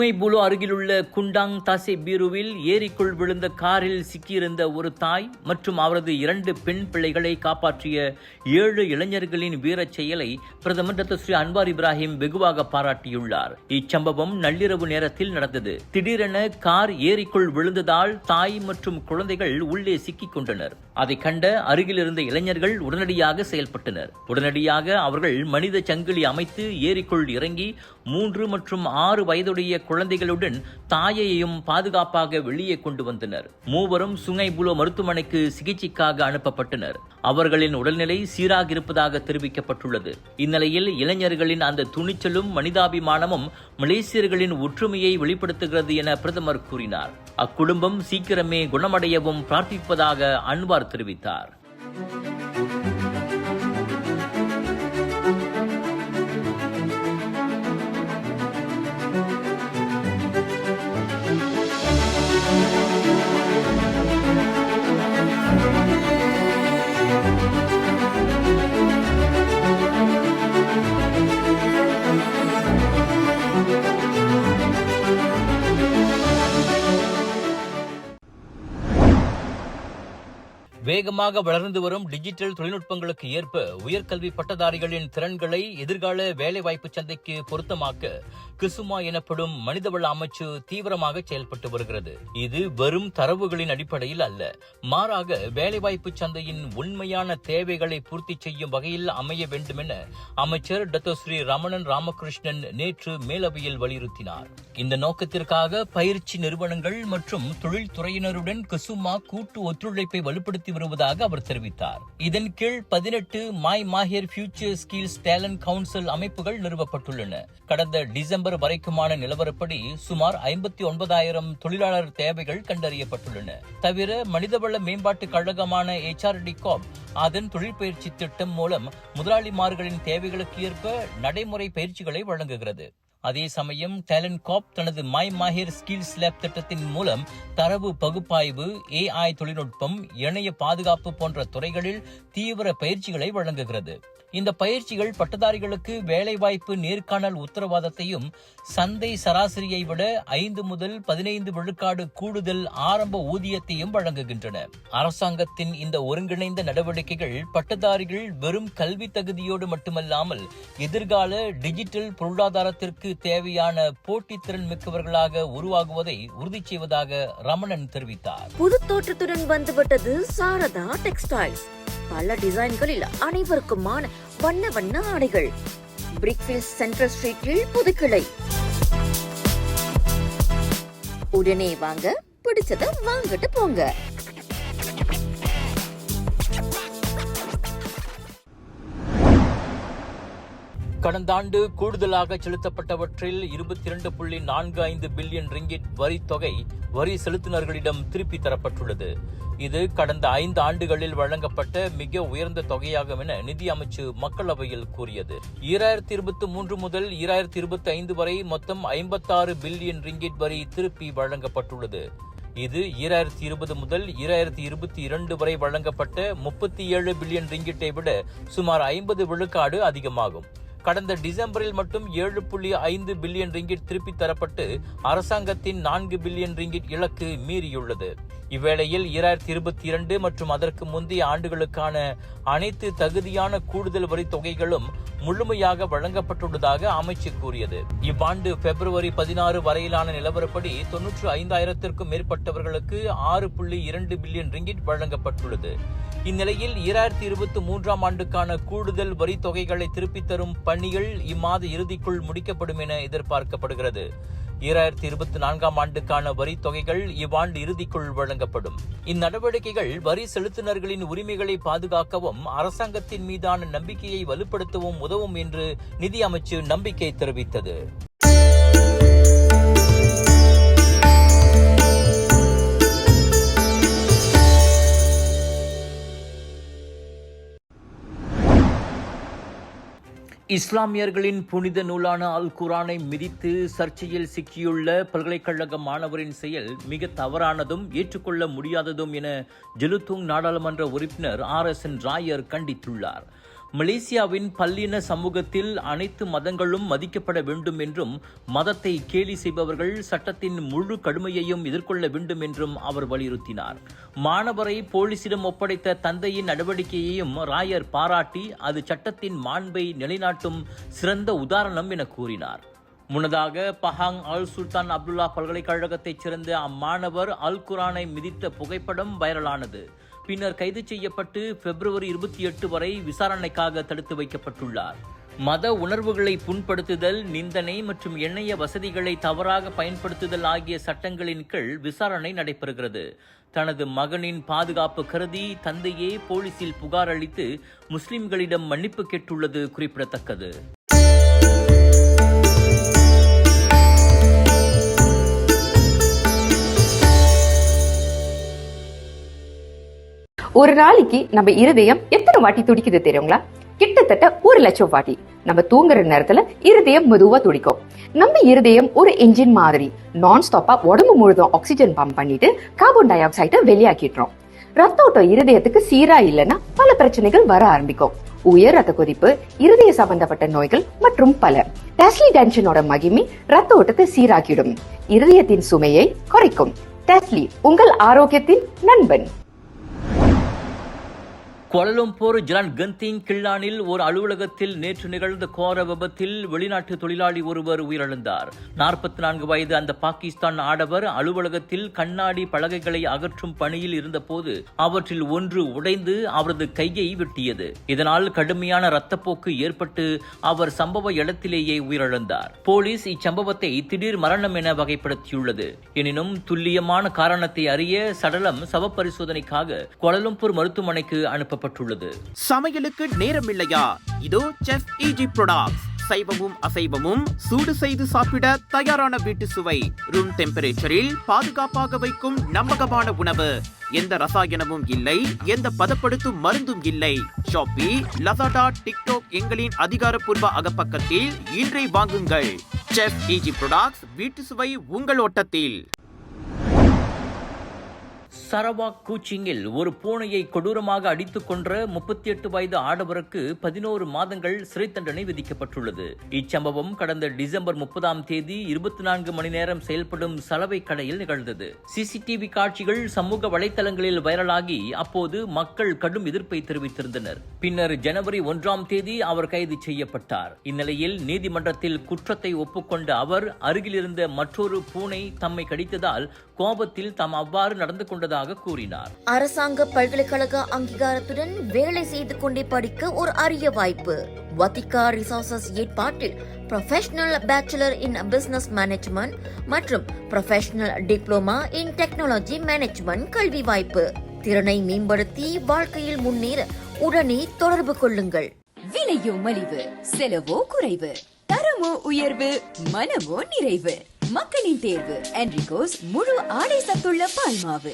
சுங்கைபுலோ அருகிலுள்ள குண்டாங் தாசே பீருவில் ஏரிக்குள் விழுந்த காரில் சிக்கியிருந்த ஒரு தாய் மற்றும் அவரது 2 பெண் பிள்ளைகளை காப்பாற்றிய 7 இளைஞர்களின் வீரச் செயலை பிரதமர் டாக்டர் ஸ்ரீ அன்வார் இப்ராஹிம் வெகுவாக பாராட்டியுள்ளார். இச்சம்பவம் நள்ளிரவு நேரத்தில் நடந்தது. திடீரென கார் ஏரிக்குள் விழுந்ததால் தாய் மற்றும் குழந்தைகள் உள்ளே சிக்கிக் கொண்டனர். அதை கண்ட அருகில் இருந்த இளைஞர்கள் உடனடியாக செயல்பட்டனர். உடனடியாக அவர்கள் மனித சங்கிலி அமைத்து ஏரிக்குள் இறங்கி 3 மற்றும் 6 வயதுடைய குழந்தைகளுடன் தாயையும் பாதுகாப்பாக வெளியே கொண்டு வந்தனர். மூவரும் சுங்கைபுலோ மருத்துவமனைக்கு சிகிச்சைக்காக அனுப்பப்பட்டனர். அவர்களின் உடல்நிலை சீராக இருப்பதாக தெரிவிக்கப்பட்டுள்ளது. இந்நிலையில் இளைஞர்களின் அந்த துணிச்சலும் மனிதாபிமானமும் மலேசியர்களின் ஒற்றுமையை வெளிப்படுத்துகிறது என பிரதமர் கூறினார். அக்குடும்பம் சீக்கிரமே குணமடையவும் பிரார்த்திப்பதாக அன்வார் தெரிவித்தார். வேகமாக வளர்ந்து வரும் டிஜிட்டல் தொழில்நுட்பங்களுக்கு ஏற்ப உயர்கல்வி பட்டதாரிகளின் திறன்களை எதிர்கால வேலைவாய்ப்பு சந்தைக்கு பொருத்தமாக்க கிசுமா எனப்படும் மனிதவள அமைச்சு தீவிரமாக செயல்பட்டு வருகிறது. இது வெறும் தரவுகளின் அடிப்படையில் அல்ல, மாறாக வேலைவாய்ப்பு சந்தையின் உண்மையான தேவைகளை பூர்த்தி செய்யும் வகையில் அமைய வேண்டும் என அமைச்சர் டாக்டர் ஸ்ரீ ரமணன் ராமகிருஷ்ணன் நேற்று மேலவையில் வலியுறுத்தினார். இந்த நோக்கத்திற்காக பயிற்சி நிறுவனங்கள் மற்றும் தொழில்துறையினருடன் கிசுமா கூட்டு ஒத்துழைப்பை வலுப்படுத்தி வருவதாக அவர் தெரிவித்தார். இதன் கீழ் 18 my Mahir future skills talent council அமைப்புகள் நிறுவப்பட்டுள்ளன. கடந்த டிசம்பர் வரைக்குமான நிலவரப்படி சுமார் 59,000 தொழிலாளர் தேவைகள் கண்டறியப்பட்டுள்ளன. தவிர மனிதவள மேம்பாட்டு கழகமான HRD காப் அதன் தொழிற்பயிற்சி திட்டம் மூலம் முதலாளிமார்களின் தேவைகளுக்கு ஏற்ப நடைமுறை பயிற்சிகளை வழங்குகிறது. அதே சமயம் டேலண்ட் காப் தனது மை மாஹிர் ஸ்கில்ஸ் லேப் திட்டத்தின் மூலம் தரவு பகுப்பாய்வு, AI தொழில்நுட்பம், இணைய பாதுகாப்பு போன்ற துறைகளில் தீவிர பயிற்சிகளை வழங்குகிறது. இந்த பயிற்சிகள் பட்டதாரிகளுக்கு வேலைவாய்ப்பு நேர்காணல் உத்தரவாதத்தையும் சந்தை சராசரியை விட 5 முதல் 15 விழுக்காடு கூடுதல் ஆரம்ப ஊதியத்தையும் வழங்குகின்றன. அரசாங்கத்தின் இந்த ஒருங்கிணைந்த நடவடிக்கைகள் பட்டதாரிகள் வெறும் கல்வி தகுதியோடு மட்டுமல்லாமல் எதிர்கால டிஜிட்டல் பொருளாதாரத்திற்கு தேவையான போட்டித்திறன் மிக்கவர்களாக உருவாகுவதை உறுதி செய்வதாக ரமணன் தெரிவித்தார். புது தோற்றத்துடன் வந்துவிட்டது சாரதா டெக்ஸ்டைல்ஸ். பல டிசைன்களில் அனைவருக்குமான வண்ண வண்ண ஆடைகள். பிரிக்ஃபீல்ட் சென்ட்ரல் ஸ்ட்ரீட்டில் புதுக்கிளை. உடனே வாங்க, பிடிச்சத வாங்கிட்டு போங்க. கடந்த ஆண்டு கூடுதலாக செலுத்தப்பட்டவற்றில் 22.45 பில்லியன் ரிங்கிட் வரி தொகை வரி செலுத்தினர்களிடம் திருப்பி தரப்பட்டுள்ளது. இது கடந்த 5 ஆண்டுகளில் வழங்கப்பட்ட மிக உயர்ந்த தொகையாகும் என நிதி அமைச்சு மக்களவையில் கூறியது. 2023 முதல் 2025 வரை மொத்தம் 56 பில்லியன் ரிங்கிட் வரி திருப்பி வழங்கப்பட்டுள்ளது. இது 2020 முதல் 2022 வரை வழங்கப்பட்ட 37 பில்லியன் ரிங்கிட்டை விட சுமார் 50 விழுக்காடு அதிகமாகும். கடந்த டிசம்பரில் மட்டும் 7.5 பில்லியன் ரிங்கிட் திருப்பி தரப்பட்டு அரசாங்கத்தின் 4 பில்லியன் ரிங்கிட் இலக்கு மீறியுள்ளது. இவ்வேளையில் 2022 மற்றும் அதற்கு முந்தைய ஆண்டுகளுக்கான அனைத்து தகுதியான கூடுதல் வரி தொகைகளும் முழுமையாக வழங்கப்பட்டுள்ளதாக அமைச்சு கூறியது. இவ்வாண்டு பிப்ரவரி 16 வரையிலான நிலவரப்படி 95,000க்கும் மேற்பட்டவர்களுக்கு 6.2 பில்லியன் ரிங்கிட் வழங்கப்பட்டுள்ளது. இந்நிலையில் 2023 ஆண்டுக்கான கூடுதல் வரி தொகைகளை திருப்பித் தரும் பணிகள் இம்மாத இறுதிக்குள் முடிக்கப்படும் என எதிர்பார்க்கப்படுகிறது. 2024 ஆண்டுக்கான வரி தொகைகள் இவ்வாண்டு இறுதிக்குள் வழங்கப்படும். இந்நடவடிக்கைகள் வரி செலுத்தினர்களின் உரிமைகளை பாதுகாக்கவும் அரசாங்கத்தின் மீதான நம்பிக்கையை வலுப்படுத்தவும் உதவும் என்று நிதி அமைச்சு நம்பிக்கை தெரிவித்தது. இஸ்லாமியர்களின் புனித நூலான அல் குர்ஆனை மிதித்து சர்ச்சையில் சிக்கியுள்ள பல்கலைக்கழக மாணவரின் செயல் மிக தவறானதும் ஏற்றுக்கொள்ள முடியாததும் என ஜெலுத்துங் நாடாளுமன்ற உறுப்பினர் RSN ராயர் கண்டித்துள்ளார். மலேசியாவின் பல்லின சமூகத்தில் அனைத்து மதங்களும் மதிக்கப்பட வேண்டும் என்றும் மதத்தை கேலி செய்பவர்கள் சட்டத்தின் முழு கடுமையையும் எதிர்கொள்ள வேண்டும் என்றும் அவர் வலியுறுத்தினார். மாணவரை போலீசிடம் ஒப்படைத்த தந்தையின் நடவடிக்கையையும் ராயர் பாராட்டி அது சட்டத்தின் மாண்பை நிலைநாட்டும் சிறந்த உதாரணம் என கூறினார். முன்னதாக பஹாங் அல் சுல்தான் அப்துல்லா பல்கலைக்கழகத்தைச் சேர்ந்த அம்மாணவர் அல் குரானை மிதித்த புகைப்படம் வைரலானது. பின்னர் கைது செய்யப்பட்டு பிப்ரவரி 28 வரை விசாரணைக்காக தடுத்து வைக்கப்பட்டுள்ளார். மத உணர்வுகளை புண்படுத்துதல், நிந்தனை மற்றும் எண்ணெய வசதிகளை தவறாக பயன்படுத்துதல் ஆகிய சட்டங்களின் கீழ் விசாரணை நடைபெறுகிறது. தனது மகனின் பாதுகாப்பு கருதி தந்தையே போலீசில் புகார் அளித்து முஸ்லிம்களிடம் மன்னிப்பு கேட்டுள்ளது குறிப்பிடத்தக்கது. ஒரு நாளைக்கு நம்ம இருதயம் எத்தனை வாட்டி துடிக்குது தெரியுங்களா? கிட்டத்தட்ட 1 லட்சம் வாட்டி. நம்ம தூங்குற நேரத்துல இருதயம் மெதுவா துடிக்கும். நம்ம இருதயம் ஒரு என்ஜின் மாதிரி நான் ஸ்டாப்பா உடம்பு முழுதும் ஆக்சிஜன் பம்ப் பண்ணிட்டு கார்பன் டை ஆக்சைடை வெளியாக்கிடுறோம். ரத்த ஓட்டம் இருதயத்துக்கு சீரா இல்லைன்னா பல பிரச்சனைகள் வர ஆரம்பிக்கும். உயர் ரத்த கொதிப்பு, இருதய சம்பந்தப்பட்ட நோய்கள் மற்றும் பல. டெஸ்லி டென்ஷனோட மகிமை ரத்த ஓட்டத்தை சீராக்கிடும், இருதயத்தின் சுமையை குறைக்கும். டெஸ்லி உங்கள் ஆரோக்கியத்தின் நண்பன். கோலாலம்பூர் ஜலான் கந்திங் கில்லானில் ஒரு அலுவலகத்தில் நேற்று நிகழ்ந்த கோர விபத்தில் வெளிநாட்டு தொழிலாளி ஒருவர் உயிரிழந்தார். 44 வயது அந்த பாகிஸ்தான் ஆடவர் அலுவலகத்தில் கண்ணாடி பலகைகளை அகற்றும் பணியில் இருந்தபோது அவற்றில் ஒன்று உடைந்து அவரது கையை வெட்டியது. இதனால் கடுமையான இரத்தப்போக்கு ஏற்பட்டு அவர் சம்பவ இடத்திலேயே உயிரிழந்தார். போலீஸ் இச்சம்பவத்தை திடீர் மரணம் என வகைப்படுத்தியுள்ளது. எனினும் துல்லியமான காரணத்தை அறிய சடலம் சவ பரிசோதனைக்காக கோலாலம்பூர் மருத்துவமனைக்கு அனுப்ப சமையலுக்கு நேரம் இல்லையா? இதோ செஃப் ஈஜி ப்ராடக்ட்ஸ். சைவமும் அசைவமும் சூடு செய்து சாப்பிட தயாரான வீட்டு சுவை. ரூம் டெம்பரேச்சரில் பாதுகாப்பாக வைக்கும் நம்பகமான உணவு. எந்த ரசாயனமும் இல்லை, எந்த பதப்படுத்தும் மருந்தும் இல்லை. ஷாப்பி, லசாடா, டிக்டாக் எங்களின் அதிகாரப்பூர்வ அகப்பக்கத்தில் இன்றை வாங்குங்கள். செஃப் ஈஜி ப்ராடக்ட்ஸ், வீட்டு சுவை உங்கள் ஓட்டத்தில். சரவாக் கூச்சிங்கில் ஒரு பூனையை கொடூரமாக அடித்துக் கொன்ற 38 வயது ஆடவருக்கு 11 மாதங்கள் சிறை தண்டனை விதிக்கப்பட்டுள்ளது. இச்சம்பவம் கடந்த டிசம்பர் 30ஆம் தேதி 24 மணி நேரம் செயல்படும் சலவை கடையில் நிகழ்ந்தது. சிசிடிவி காட்சிகள் சமூக வலைதளங்களில் வைரலாகி அப்போது மக்கள் கடும் எதிர்ப்பை தெரிவித்திருந்தனர். பின்னர் ஜனவரி 1ஆம் தேதி அவர் கைது செய்யப்பட்டார். இந்நிலையில் நீதிமன்றத்தில் குற்றத்தை ஒப்புக்கொண்ட அவர் அருகில் இருந்த மற்றொரு பூனை தம்மை கடித்ததால் கோபத்தில் தாம் அவ்வாறு நடந்து கொண்டதாக கூறினார். அரசாங்க பல்கலைக்கழக அங்கீகாரத்துடன் வேலை செய்து கொண்டே படிக்க ஒரு அரிய வாய்ப்பு. வத்திகா ரிசோர்சஸ் ஏற்பாட்டில் professional bachelor in business management மற்றும் professional diploma in technology management கல்வி வாய்ப்பு. திறனை மேம்படுத்தி வாழ்க்கையில் முன்னேற உடனே தொடர்பு கொள்ளுங்கள். விலையோ மலிவு, செலவோ குறைவு, தரமோ உயர்வு, மனமோ நிறைவு. மக்களின் தேர்வு என்ரிகோஸ் முழு ஆடை சத்துள்ள பால்மாவு.